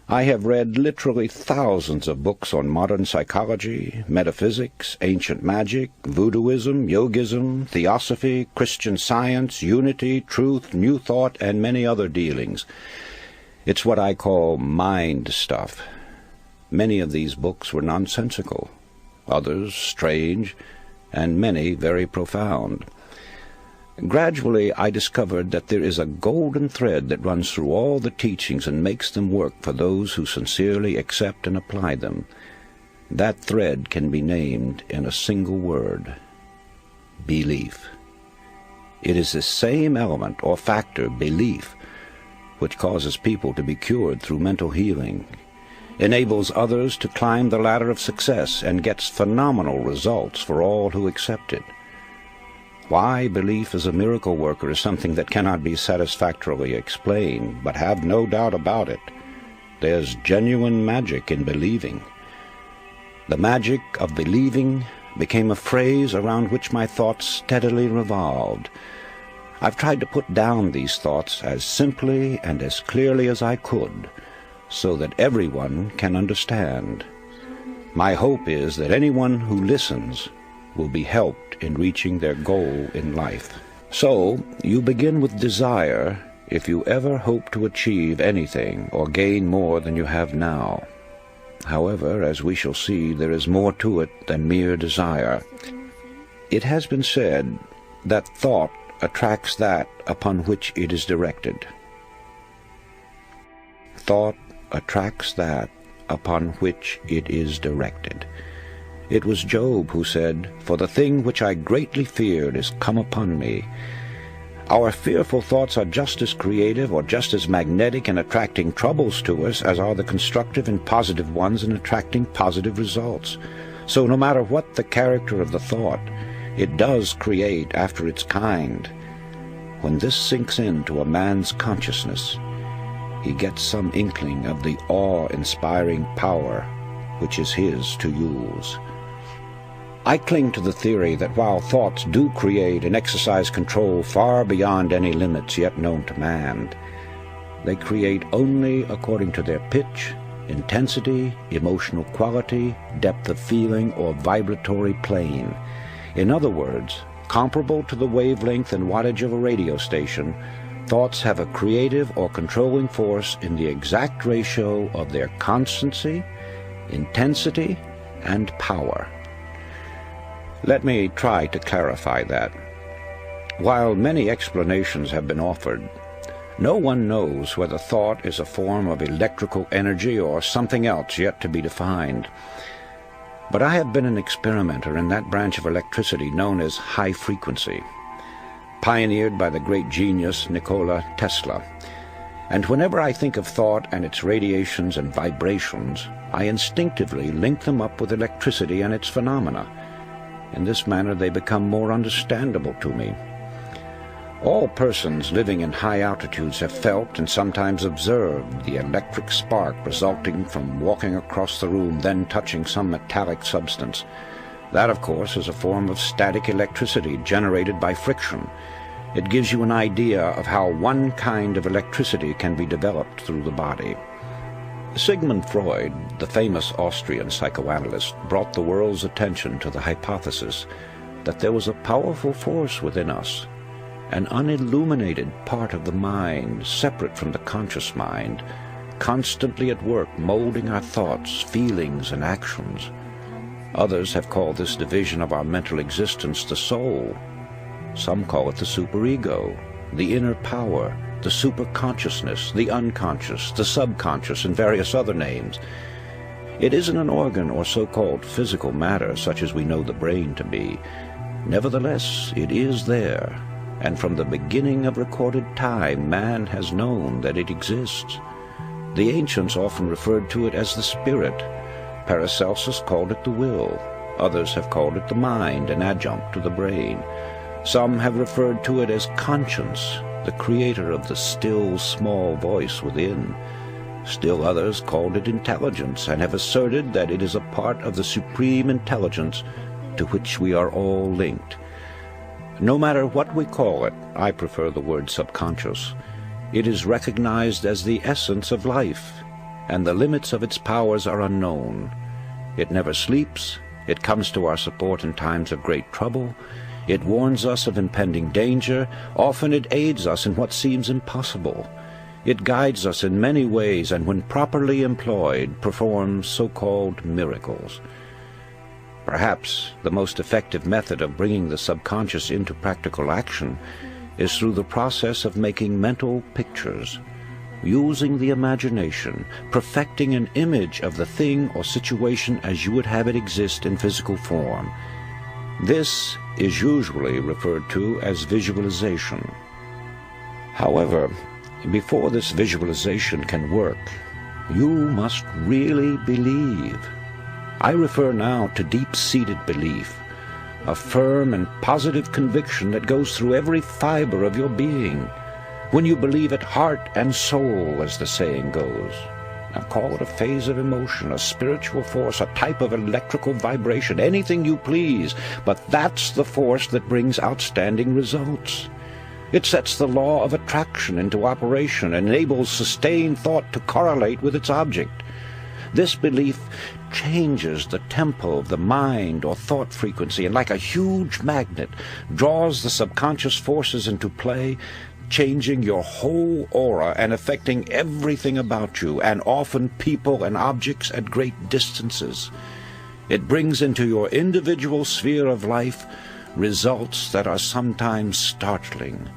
I have read literally thousands of books on modern psychology, metaphysics, ancient magic, voodooism, yogism, theosophy, Christian Science, unity, truth, new thought, and many other dealings. It's what I call mind stuff. Many of these books were nonsensical, others strange, and many very profound. Gradually, I discovered that there is a golden thread that runs through all the teachings and makes them work for those who sincerely accept and apply them. That thread can be named in a single word: belief. It is the same element or factor, belief, which causes people to be cured through mental healing, enables others to climb the ladder of success, and gets phenomenal results for all who accept it. Why belief is a miracle worker is something that cannot be satisfactorily explained, but have no doubt about it. There's genuine magic in believing. The magic of believing became a phrase around which my thoughts steadily revolved. I've tried to put down these thoughts as simply and as clearly as I could, so that everyone can understand. My hope is that anyone who listens will be helped in reaching their goal in life. So, you begin with desire if you ever hope to achieve anything or gain more than you have now. However, as we shall see, there is more to it than mere desire. It has been said that thought attracts that upon which it is directed. Thought attracts that upon which it is directed. It was Job who said, "For the thing which I greatly feared is come upon me." Our fearful thoughts are just as creative or just as magnetic in attracting troubles to us as are the constructive and positive ones in attracting positive results. So no matter what the character of the thought, it does create after its kind. When this sinks into a man's consciousness, he gets some inkling of the awe-inspiring power which is his to use. I cling to the theory that while thoughts do create and exercise control far beyond any limits yet known to man, they create only according to their pitch, intensity, emotional quality, depth of feeling, or vibratory plane. In other words, comparable to the wavelength and wattage of a radio station, thoughts have a creative or controlling force in the exact ratio of their constancy, intensity, and power. Let me try to clarify that. While many explanations have been offered, no one knows whether thought is a form of electrical energy or something else yet to be defined. But I have been an experimenter in that branch of electricity known as high frequency, pioneered by the great genius Nikola Tesla. And whenever I think of thought and its radiations and vibrations, I instinctively link them up with electricity and its phenomena. In this manner they become more understandable to me. All persons living in high altitudes have felt and sometimes observed the electric spark resulting from walking across the room, then touching some metallic substance. That, of course, is a form of static electricity generated by friction. It gives you an idea of how one kind of electricity can be developed through the body. Sigmund Freud, the famous Austrian psychoanalyst, brought the world's attention to the hypothesis that there was a powerful force within us, an unilluminated part of the mind, separate from the conscious mind, constantly at work molding our thoughts, feelings, and actions. Others have called this division of our mental existence the soul. Some call it the superego, the inner power, the superconsciousness, the unconscious, the subconscious, and various other names. It isn't an organ or so-called physical matter such as we know the brain to be. Nevertheless, it is there, and from the beginning of recorded time, man has known that it exists. The ancients often referred to it as the spirit. Paracelsus called it the will. Others have called it the mind, an adjunct to the brain. Some have referred to it as conscience, the creator of the still, small voice within. Still others called it intelligence, and have asserted that it is a part of the supreme intelligence to which we are all linked. No matter what we call it, I prefer the word subconscious. It is recognized as the essence of life. and the limits of its powers are unknown. It never sleeps. It comes to our support in times of great trouble. It warns us of impending danger. Often it aids us in what seems impossible. It guides us in many ways, and when properly employed, performs so-called miracles. Perhaps the most effective method of bringing the subconscious into practical action is through the process of making mental pictures, using the imagination, perfecting an image of the thing or situation as you would have it exist in physical form. This is usually referred to as visualization. However, before this visualization can work, you must really believe. I refer now to deep-seated belief, a firm and positive conviction that goes through every fiber of your being. When you believe it heart and soul, as the saying goes. Now call it a phase of emotion, a spiritual force, a type of electrical vibration, anything you please, but that's the force that brings outstanding results. It sets the law of attraction into operation and enables sustained thought to correlate with its object. This belief changes the tempo of the mind or thought frequency, and like a huge magnet, draws the subconscious forces into play, changing your whole aura and affecting everything about you, and often people and objects at great distances. It brings into your individual sphere of life results that are sometimes startling.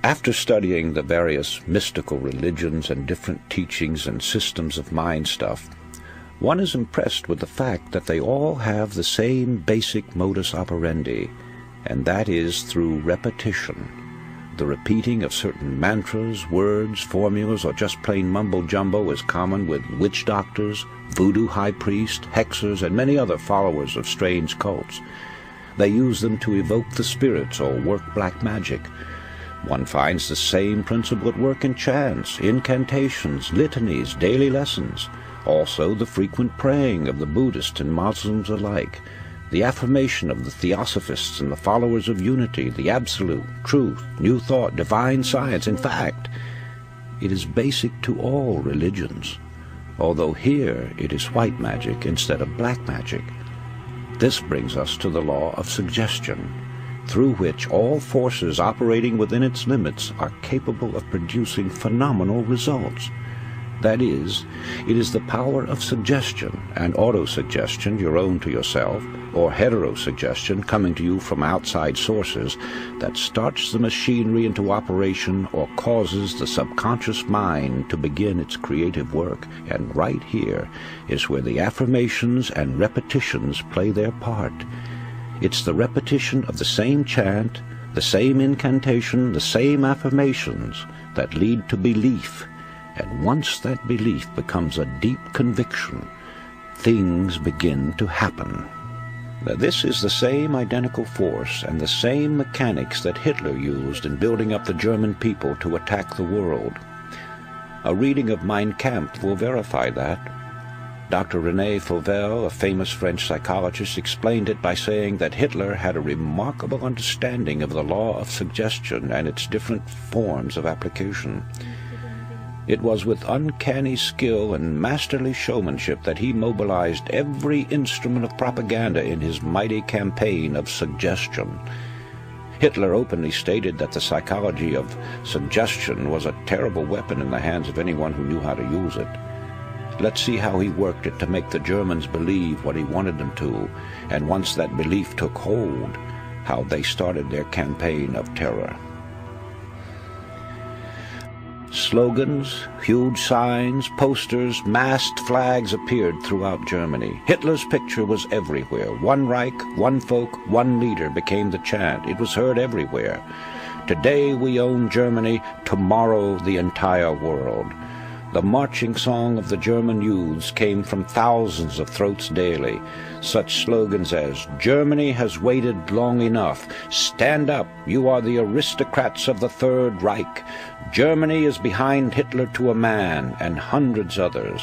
After studying the various mystical religions and different teachings and systems of mind stuff, one is impressed with the fact that they all have the same basic modus operandi, and that is through repetition. The repeating of certain mantras, words, formulas, or just plain mumbo-jumbo is common with witch doctors, voodoo high priests, hexers, and many other followers of strange cults. They use them to evoke the spirits or work black magic. One finds the same principle at work in chants, incantations, litanies, daily lessons. Also the frequent praying of the Buddhists and Muslims alike, the affirmation of the Theosophists and the followers of unity, the absolute, truth, new thought, divine science. In fact, it is basic to all religions, although here it is white magic instead of black magic. This brings us to the law of suggestion, through which all forces operating within its limits are capable of producing phenomenal results. That is, it is the power of suggestion and autosuggestion, your own to yourself, or heterosuggestion coming to you from outside sources, that starts the machinery into operation or causes the subconscious mind to begin its creative work. And right here is where the affirmations and repetitions play their part. It's the repetition of the same chant, the same incantation, the same affirmations that lead to belief. And once that belief becomes a deep conviction, things begin to happen. Now, this is the same identical force and the same mechanics that Hitler used in building up the German people to attack the world. A reading of Mein Kampf will verify that. Dr. René Fauvel, a famous French psychologist, explained it by saying that Hitler had a remarkable understanding of the law of suggestion and its different forms of application. It was with uncanny skill and masterly showmanship that he mobilized every instrument of propaganda in his mighty campaign of suggestion. Hitler openly stated that the psychology of suggestion was a terrible weapon in the hands of anyone who knew how to use it. Let's see how he worked it to make the Germans believe what he wanted them to, and once that belief took hold, how they started their campaign of terror. Slogans, huge signs, posters, masked flags appeared throughout Germany. Hitler's picture was everywhere. One Reich, one folk, one leader became the chant. It was heard everywhere. Today we own Germany, tomorrow the entire world. The marching song of the German youths came from thousands of throats daily. Such slogans as, "Germany has waited long enough," "Stand up, you are the aristocrats of the Third Reich," "Germany is behind Hitler to a man," and hundreds others,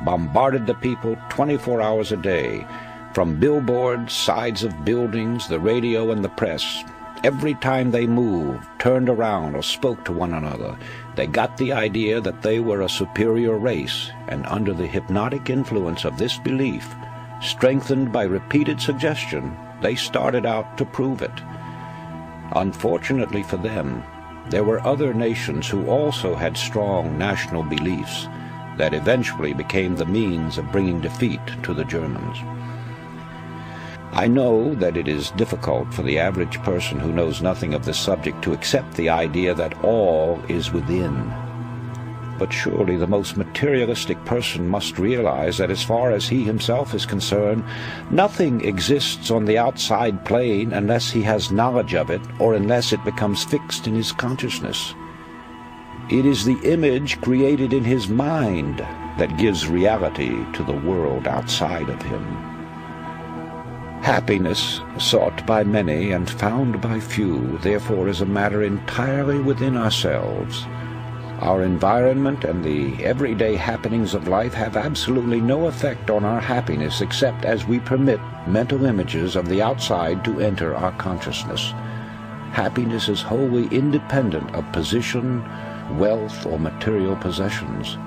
bombarded the people 24 hours a day. From billboards, sides of buildings, the radio and the press, Every time they moved, turned around, or spoke to one another, they got the idea that they were a superior race, and under the hypnotic influence of this belief, strengthened by repeated suggestion, they started out to prove it. Unfortunately for them, there were other nations who also had strong national beliefs that eventually became the means of bringing defeat to the Germans. I know that it is difficult for the average person who knows nothing of this subject to accept the idea that all is within. But surely the most materialistic person must realize that as far as he himself is concerned, nothing exists on the outside plane unless he has knowledge of it or unless it becomes fixed in his consciousness. It is the image created in his mind that gives reality to the world outside of him. Happiness, sought by many and found by few, therefore is a matter entirely within ourselves. Our environment and the everyday happenings of life have absolutely no effect on our happiness except as we permit mental images of the outside to enter our consciousness. Happiness is wholly independent of position, wealth, or material possessions.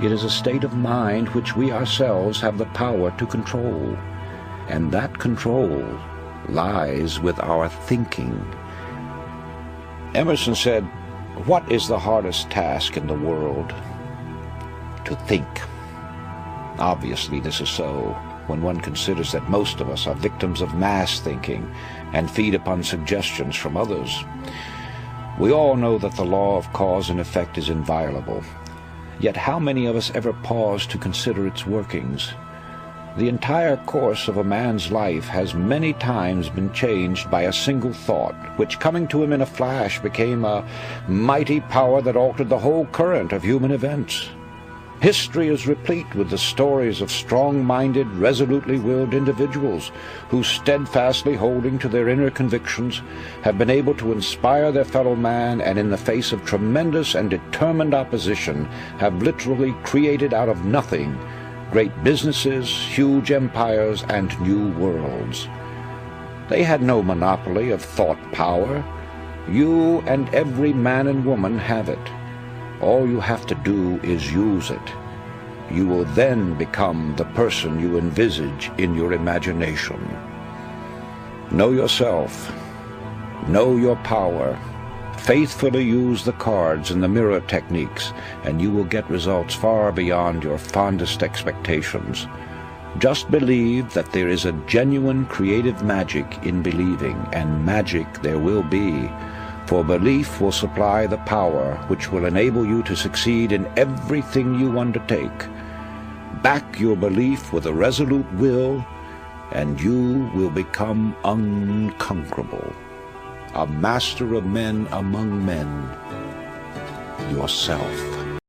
It is a state of mind which we ourselves have the power to control, and that control lies with our thinking. Emerson said, "What is the hardest task in the world? To think." Obviously this is so when one considers that most of us are victims of mass thinking and feed upon suggestions from others. We all know that the law of cause and effect is inviolable. Yet how many of us ever pause to consider its workings? The entire course of a man's life has many times been changed by a single thought, which coming to him in a flash became a mighty power that altered the whole current of human events. History is replete with the stories of strong-minded, resolutely willed individuals who, steadfastly holding to their inner convictions, have been able to inspire their fellow man and in the face of tremendous and determined opposition have literally created out of nothing great businesses, huge empires, and new worlds. They had no monopoly of thought power. You and every man and woman have it. All you have to do is use it. You will then become the person you envisage in your imagination. Know yourself. Know your power. Faithfully use the cards and the mirror techniques, and you will get results far beyond your fondest expectations. Just believe that there is a genuine creative magic in believing, and magic there will be, for belief will supply the power which will enable you to succeed in everything you undertake. Back your belief with a resolute will, and you will become unconquerable. A master of men among men, yourself.